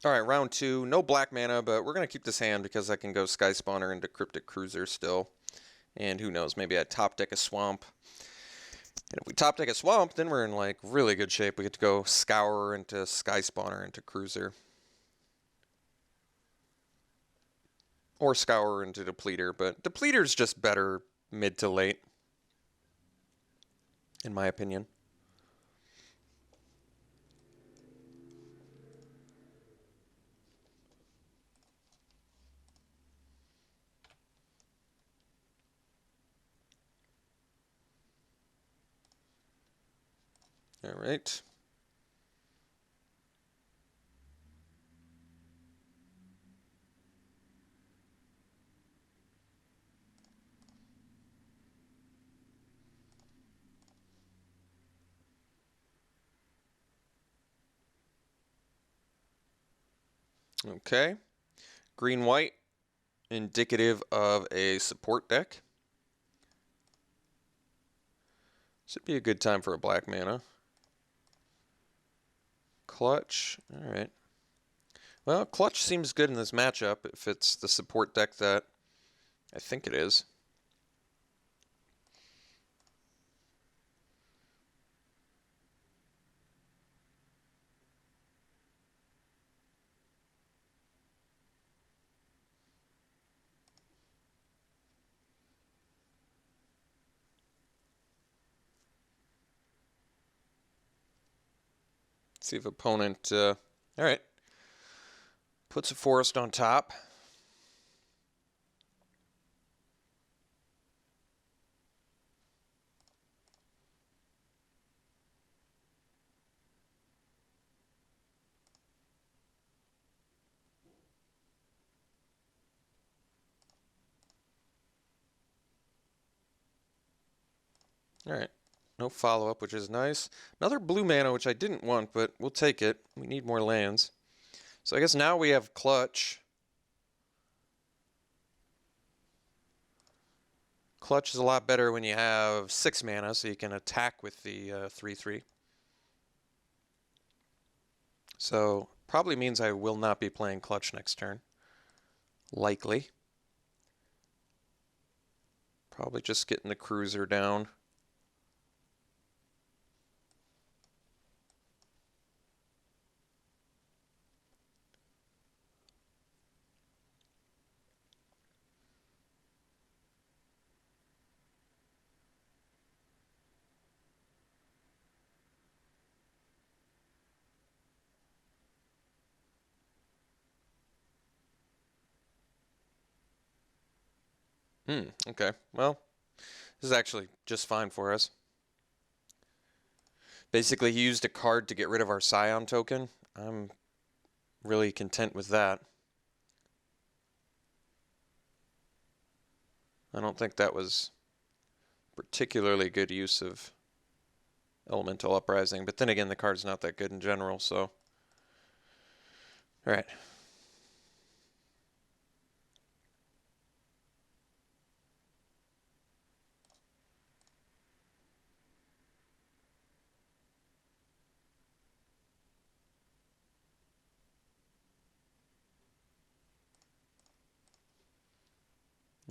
Alright, round 2. No black mana, but we're going to keep this hand because I can go Sky Spawner into Cryptic Cruiser still. And who knows, maybe I top deck a Swamp. And if we top deck a Swamp, then we're in like really good shape. We get to go Scour into Sky Spawner into Cruiser. Or Scour into Depleter, but Depleter's just better mid to late, in my opinion. All right. Okay. Green-white, indicative of a support deck. Should be a good time for a black mana. Clutch. All right. Well, Clutch seems good in this matchup if it's the support deck that I think it is. See if opponent, all right, puts a forest on top. All right, no follow-up, which is nice. Another blue mana, which I didn't want, but we'll take it. We need more lands. So I guess now we have Clutch. Clutch is a lot better when you have 6 mana, so you can attack with the 3/3. So probably means I will not be playing Clutch next turn. Likely. Probably just getting the Cruiser down. Okay. Well, this is actually just fine for us. Basically, he used a card to get rid of our Scion token. I'm really content with that. I don't think that was particularly good use of Elemental Uprising, but then again, the card's not that good in general, so. All right.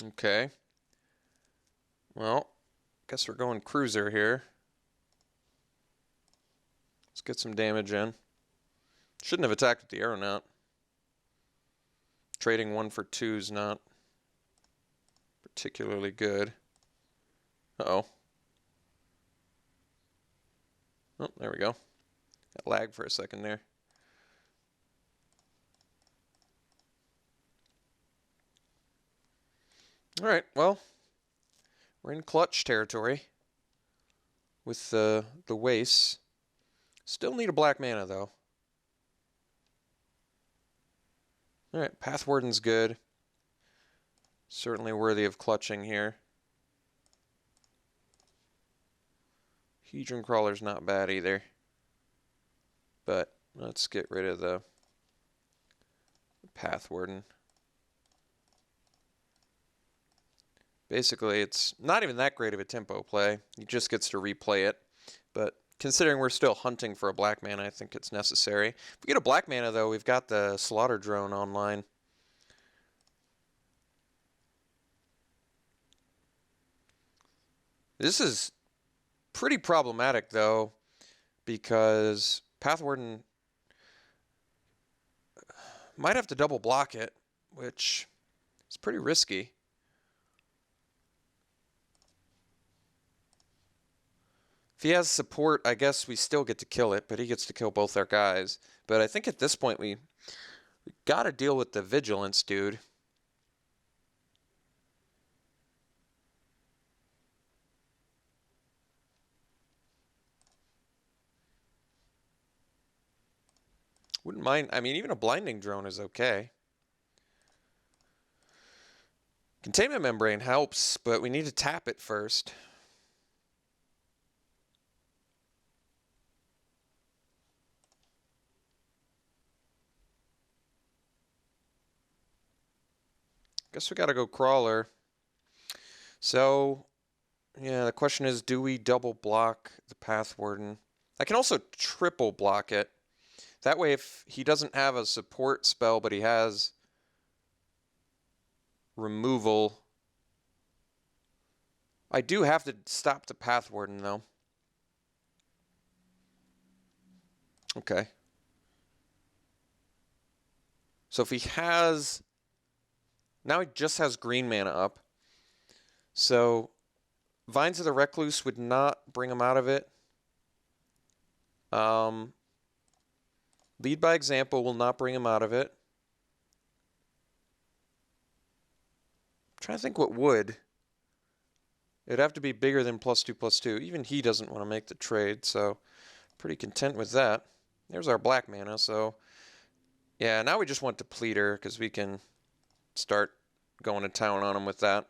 Okay. Well, guess we're going Cruiser here. Let's get some damage in. Shouldn't have attacked with the Aeronaut. Trading 1 for 2 is not particularly good. Uh-oh. Oh, there we go. Got lag for a second there. All right, well, we're in Clutch territory with the wastes. Still need a black mana, though. All right, Path Warden's good. Certainly worthy of clutching here. Hedron Crawler's not bad either. But let's get rid of the Path Warden. Basically, it's not even that great of a tempo play. He just gets to replay it. But considering we're still hunting for a black mana, I think it's necessary. If we get a black mana, though, we've got the Slaughter Drone online. This is pretty problematic, though, because Pathwarden might have to double block it, which is pretty risky. If he has support, I guess we still get to kill it, but he gets to kill both our guys. But I think at this point we got to deal with the Vigilance dude. Wouldn't mind, I mean, even a Blinding Drone is okay. Containment Membrane helps, but we need to tap it first. Guess we gotta go Crawler. So, yeah, the question is, do we double block the Pathwarden? I can also triple block it. That way, if he doesn't have a support spell, but he has removal, I do have to stop the Pathwarden, though. Okay. So if he has... Now he just has green mana up. So Vines of the Recluse would not bring him out of it. Lead by Example will not bring him out of it. I'm trying to think what would. It'd have to be bigger than +2/+2. Even he doesn't want to make the trade, so pretty content with that. There's our black mana, so yeah, now we just want Depleter because we can start going to town on him with that.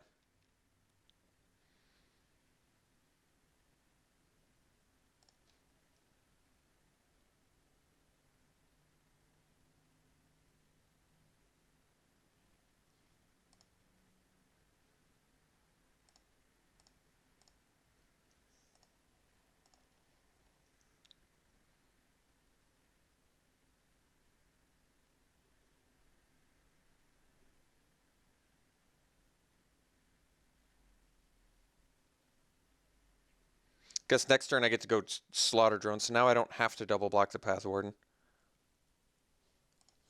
Guess next turn I get to go Slaughter Drone, so now I don't have to double block the Pathwarden.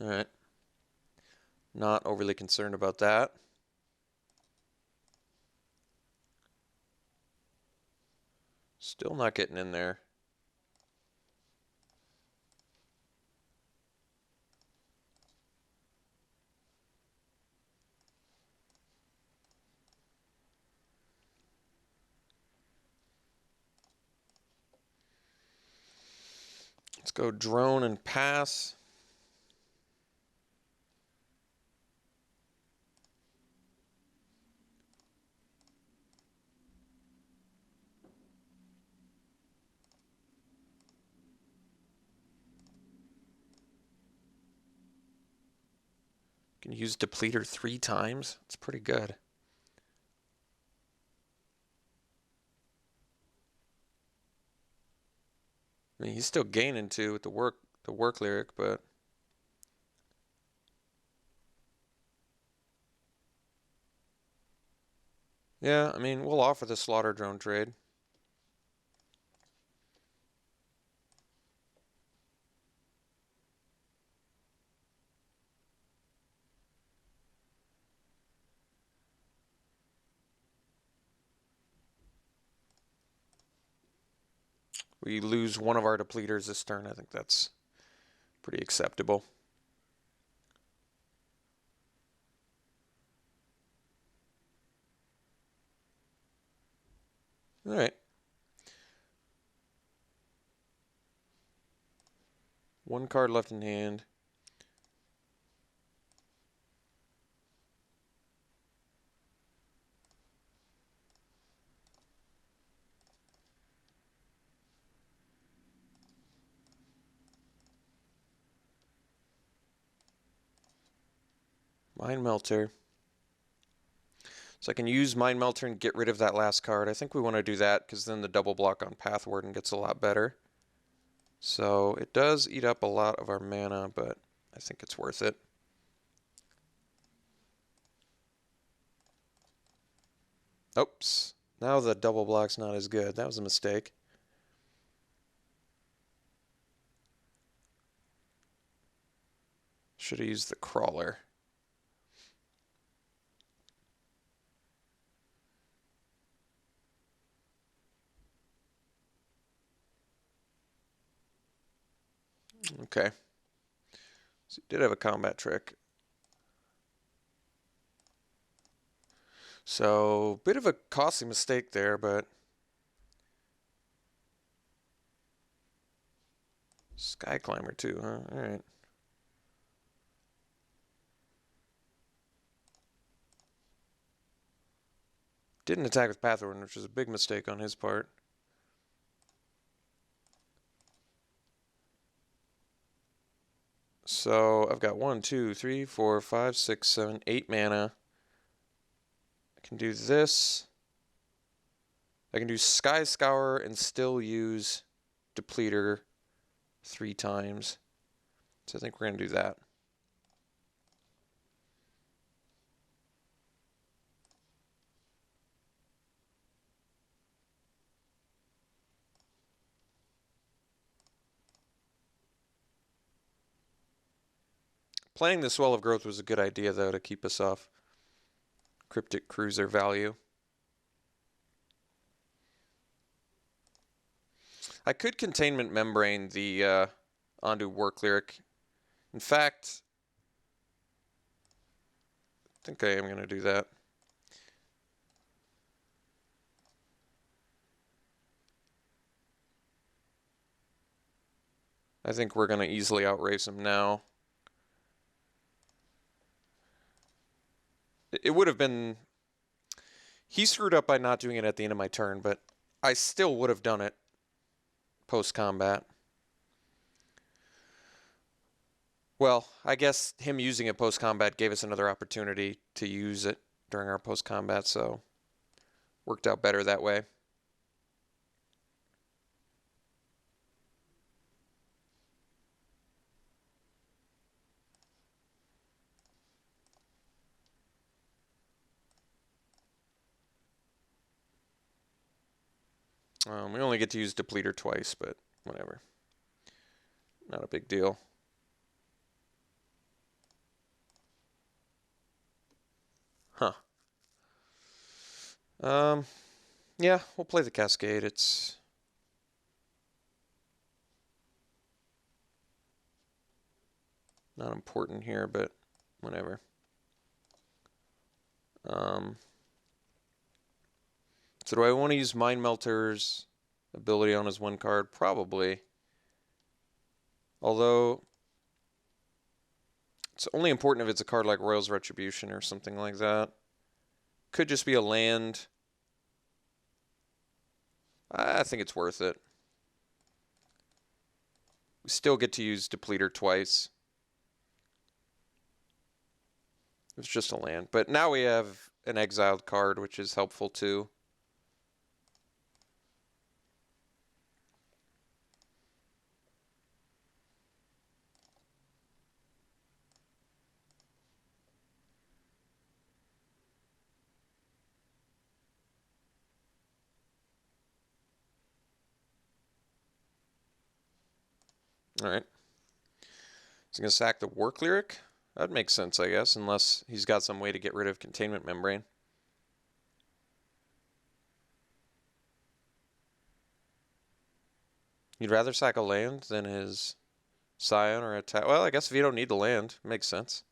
Alright. Not overly concerned about that. Still not getting in there. Let's go drone and pass. Can use Depleter 3 times. It's pretty good. I mean, he's still gaining 2 with the work lyric, but yeah, I mean, we'll offer the Slaughter Drone trade. We lose one of our Depleters this turn. I think that's pretty acceptable. All right. One card left in hand. Mind Melter. So I can use Mind Melter and get rid of that last card. I think we want to do that because then the double block on Pathwarden gets a lot better. So it does eat up a lot of our mana, but I think it's worth it. Oops. Now the double block's not as good. That was a mistake. Should have used the crawler. Okay. So he did have a combat trick. So, bit of a costly mistake there, but Sky Climber too, huh? Alright. Didn't attack with Pathorn, which was a big mistake on his part. So I've got 1, 2, 3, 4, 5, 6, 7, 8 mana. I can do this. I can do Sky Scour and still use Depleter 3 times. So I think we're going to do that. Playing the Swell of Growth was a good idea, though, to keep us off Cryptic Cruiser value. I could Containment Membrane the onto Work Lyric. In fact, I think I am going to do that. I think we're going to easily outrace him now. It would have been... He screwed up by not doing it at the end of my turn, but I still would have done it post-combat. Well, I guess him using it post-combat gave us another opportunity to use it during our post-combat, so worked out better that way. We only get to use Depleter twice, but whatever. Not a big deal. Huh. Yeah, we'll play the Cascade. It's not important here, but whatever. So do I want to use Mind Melter's ability on his one card? Probably. Although, it's only important if it's a card like Royal's Retribution or something like that. Could just be a land. I think it's worth it. We still get to use Depleter twice. It's just a land. But now we have an exiled card, which is helpful too. Alright. He's going to sack the Work Lyric. That makes sense, I guess, unless he's got some way to get rid of Containment Membrane. You'd rather sack a land than his Scion or attack? Well, I guess if you don't need the land, makes sense.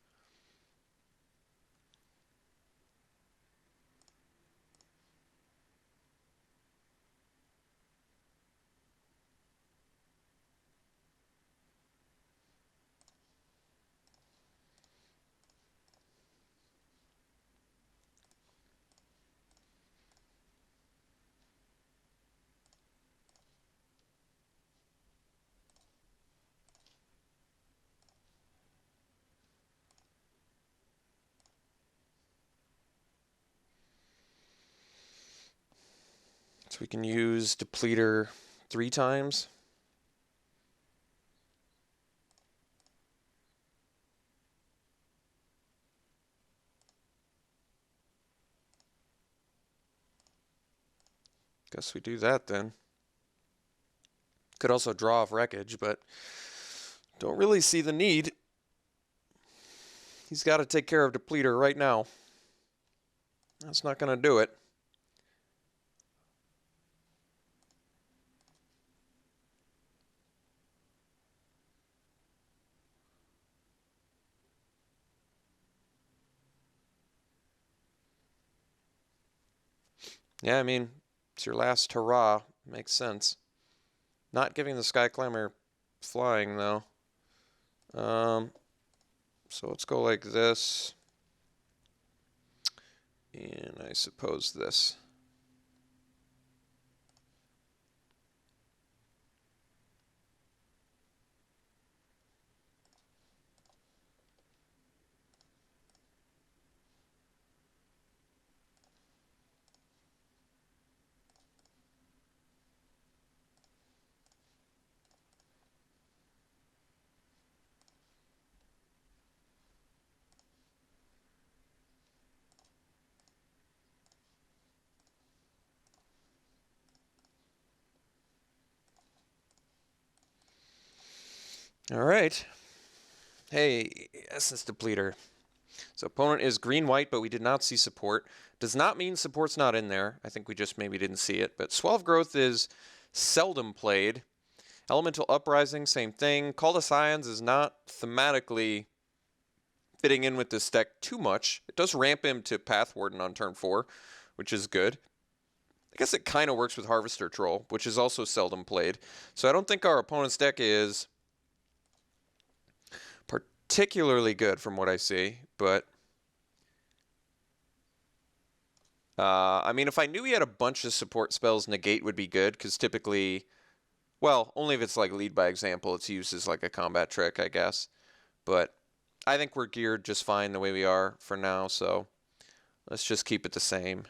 So we can use Depleter 3 times. Guess we do that then. Could also draw off wreckage, but don't really see the need. He's got to take care of Depleter right now. That's not going to do it. Yeah, I mean, it's your last hurrah. Makes sense. Not giving the Sky Climber flying, though. So let's go like this. And I suppose this. All right. Hey, Essence Depleter. So opponent is green-white, but we did not see support. Does not mean support's not in there. I think we just maybe didn't see it. But Swell Growth is seldom played. Elemental Uprising, same thing. Call to Scions is not thematically fitting in with this deck too much. It does ramp him to Path Warden on turn 4, which is good. I guess it kind of works with Harvester Troll, which is also seldom played. So I don't think our opponent's deck is particularly good from what I see, but I mean, if I knew he had a bunch of support spells, Negate would be good, because typically, well, only if it's like Lead by Example, it's used as like a combat trick, I guess. But I think we're geared just fine the way we are for now, so let's just keep it the same.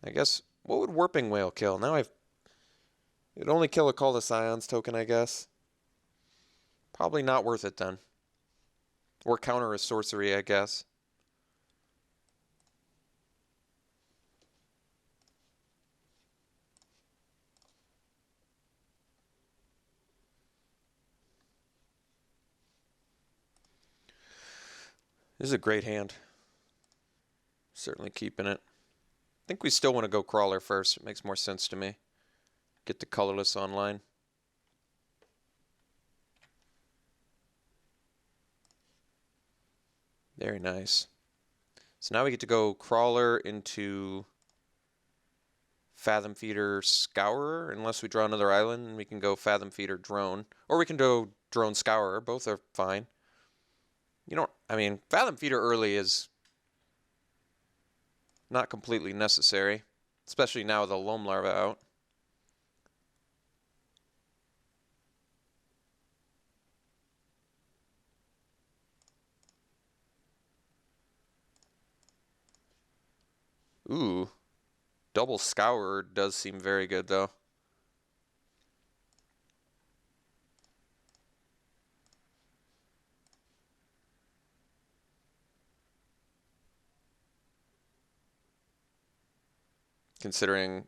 I guess, what would Warping Whale kill? Now it'd only kill a Call to Scions token, I guess. Probably not worth it then. Or counter a sorcery, I guess. This is a great hand. Certainly keeping it. I think we still want to go Crawler first. It makes more sense to me. Get the colorless online. Very nice. So now we get to go Crawler into Fathom Feeder Scourer, unless we draw another island, and we can go Fathom Feeder Drone. Or we can go Drone Scourer. Both are fine. I mean, Fathom Feeder early is not completely necessary, especially now with the Loam Larva out. Ooh, double Scourer does seem very good, though. Considering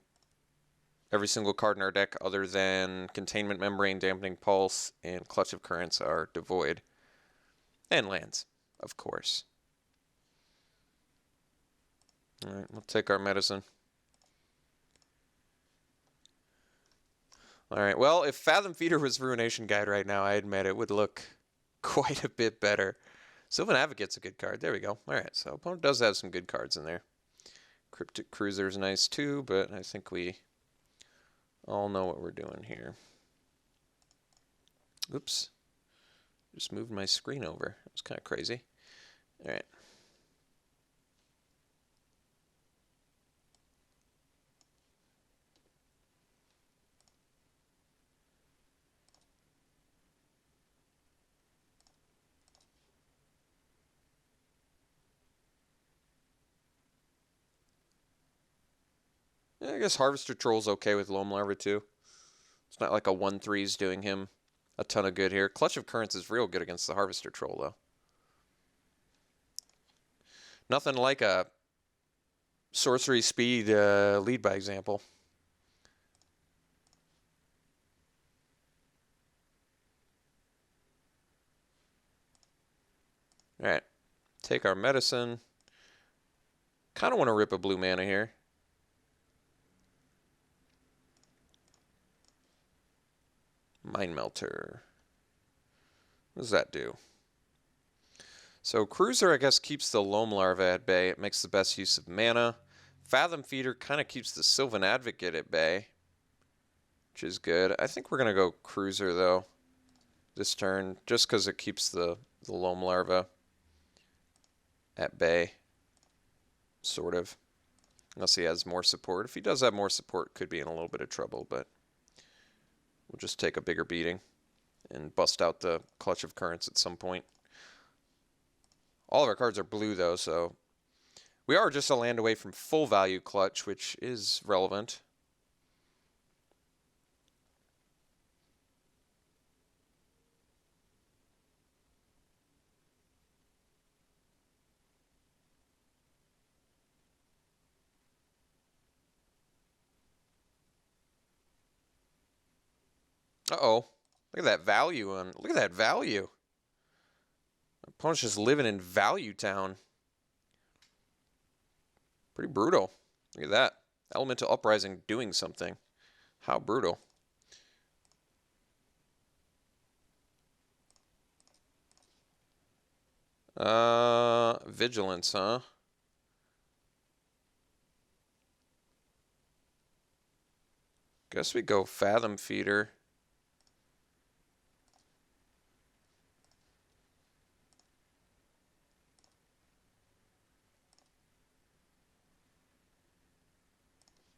every single card in our deck other than Containment Membrane, Dampening Pulse, and Clutch of Currents are devoid. And lands, of course. Alright, we'll take our medicine. Alright, well, if Fathom Feeder was Ruination Guide right now, I admit it would look quite a bit better. Sylvan Advocate's a good card. There we go. Alright, so opponent does have some good cards in there. Cryptic Cruiser's nice too, but I think we all know what we're doing here. Oops. Just moved my screen over. It was kind of crazy. Alright. I guess Harvester Troll's okay with Loam Larva too. It's not like a 1/3 is doing him a ton of good here. Clutch of Currents is real good against the Harvester Troll, though. Nothing like a sorcery speed lead by example. Alright, take our medicine. Kind of want to rip a blue mana here. Mind Melter. What does that do? So Cruiser, I guess, keeps the Loam Larva at bay. It makes the best use of mana. Fathom Feeder kind of keeps the Sylvan Advocate at bay, which is good. I think we're going to go Cruiser, though, this turn, just because it keeps the Loam Larva at bay, sort of. Unless he has more support. If he does have more support, could be in a little bit of trouble, but we'll just take a bigger beating and bust out the Clutch of Currents at some point. All of our cards are blue, though, so we are just a land away from full value Clutch, which is relevant. Uh-oh. Look at that value on. Look at that value. Opponent's just living in Value Town. Pretty brutal. Look at that. Elemental Uprising doing something. How brutal. Vigilance, huh? Guess we go Fathom Feeder.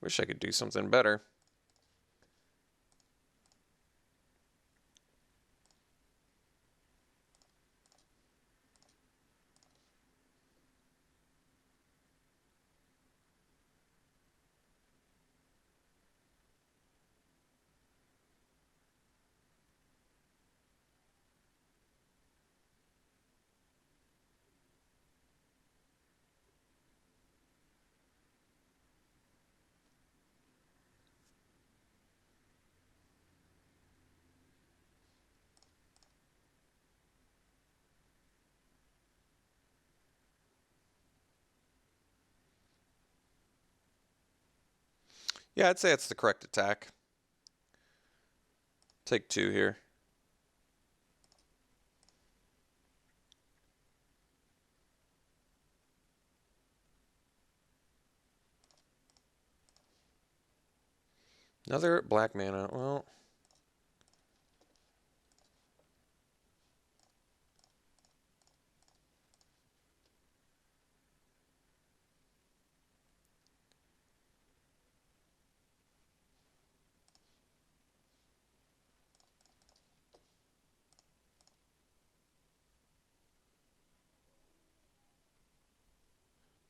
Wish I could do something better. Yeah, I'd say it's the correct attack. Take 2 here. Another black mana. Well,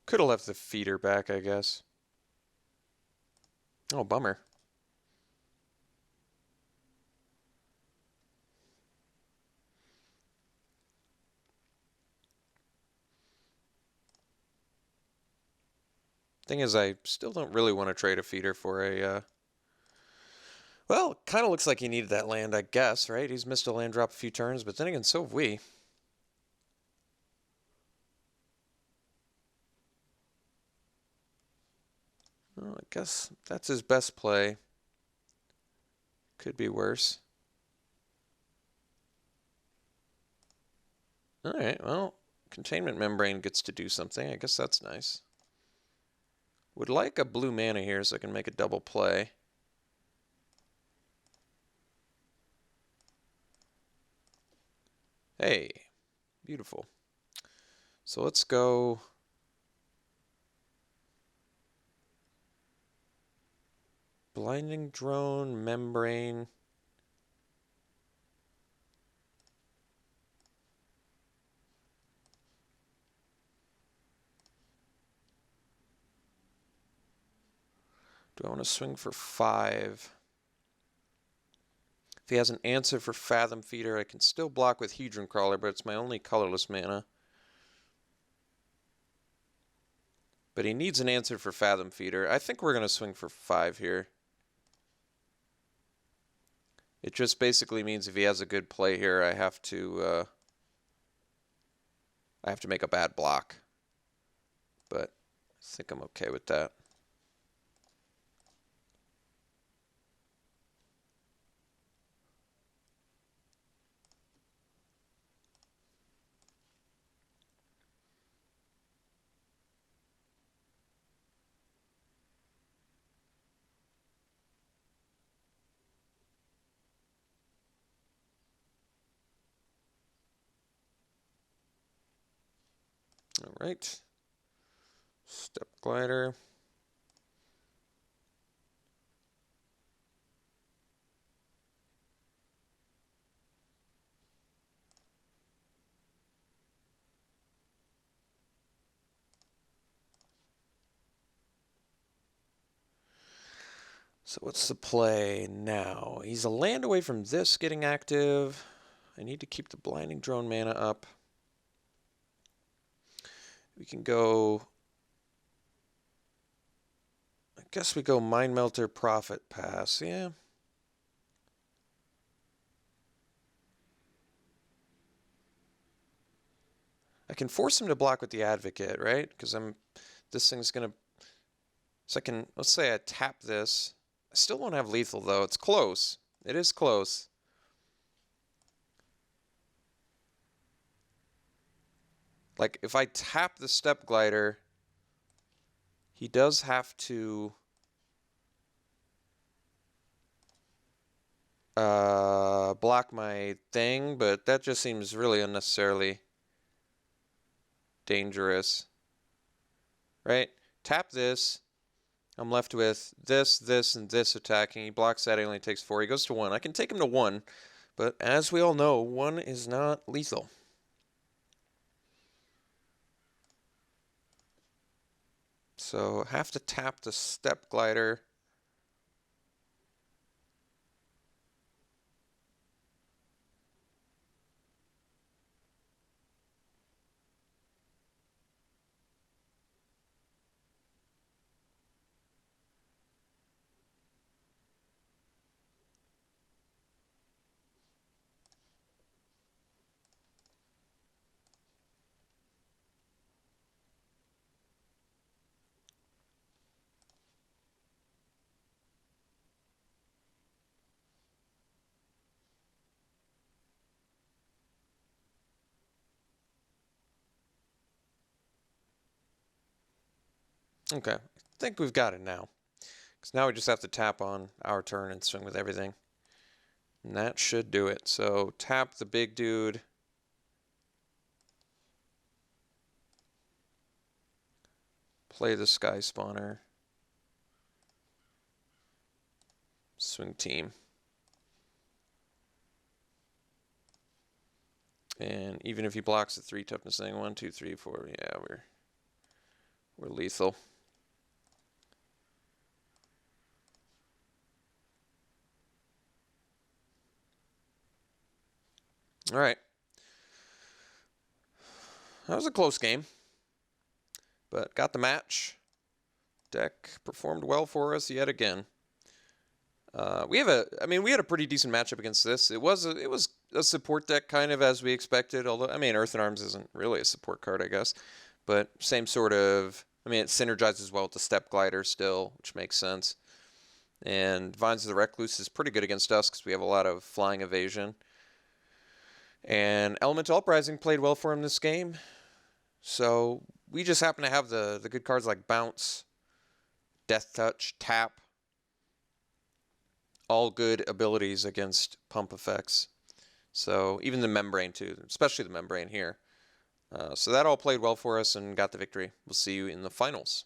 could have left the feeder back, I guess. Oh, bummer. Thing is, I still don't really want to trade a feeder for a, well, kind of looks like he needed that land, I guess, right? He's missed a land drop a few turns, but then again, so have we. Well, I guess that's his best play. Could be worse. Alright, well, Containment Membrane gets to do something. I guess that's nice. Would like a blue mana here so I can make a double play. Hey, beautiful. So let's go Blinding Drone, Membrane. Do I want to swing for 5? If he has an answer for Fathom Feeder, I can still block with Hedron Crawler, but it's my only colorless mana. But he needs an answer for Fathom Feeder. I think we're going to swing for 5 here. It just basically means if he has a good play here, I have to make a bad block. But I think I'm okay with that. All right. Step glider. So what's the play now? He's a land away from this getting active. I need to keep the blinding drone mana up. We can go, I guess we go Mind Melter, Profit Pass, yeah. I can force him to block with the Advocate, right? Because this thing's gonna, so I can, let's say I tap this. I still don't have lethal though, it's close. It is close. Like, if I tap the Step Glider, he does have to block my thing, but that just seems really unnecessarily dangerous. Right? Tap this. I'm left with this, this, and this attacking. He blocks that, he only takes 4. He goes to 1. I can take him to 1, but as we all know, 1 is not lethal. So have to tap the Step Glider. Okay, I think we've got it now. Because now we just have to tap on our turn and swing with everything. And that should do it. So tap the big dude. Play the Sky Spawner. Swing team. And even if he blocks the 3 toughness thing, 1, 2, 3, 4, yeah, we're lethal. All right. That was a close game, but got the match. Deck performed well for us yet again. We had a pretty decent matchup against this. It was a support deck kind of as we expected. Although Earth and Arms isn't really a support card, I guess, but same sort of. It synergizes well with the Step Glider still, which makes sense. And Vines of the Recluse is pretty good against us because we have a lot of flying evasion. And Elemental Uprising played well for him this game. So we just happen to have the good cards like Bounce, Death Touch, Tap. All good abilities against pump effects. So even the Membrane too, especially the Membrane here. So that all played well for us and got the victory. We'll see you in the finals.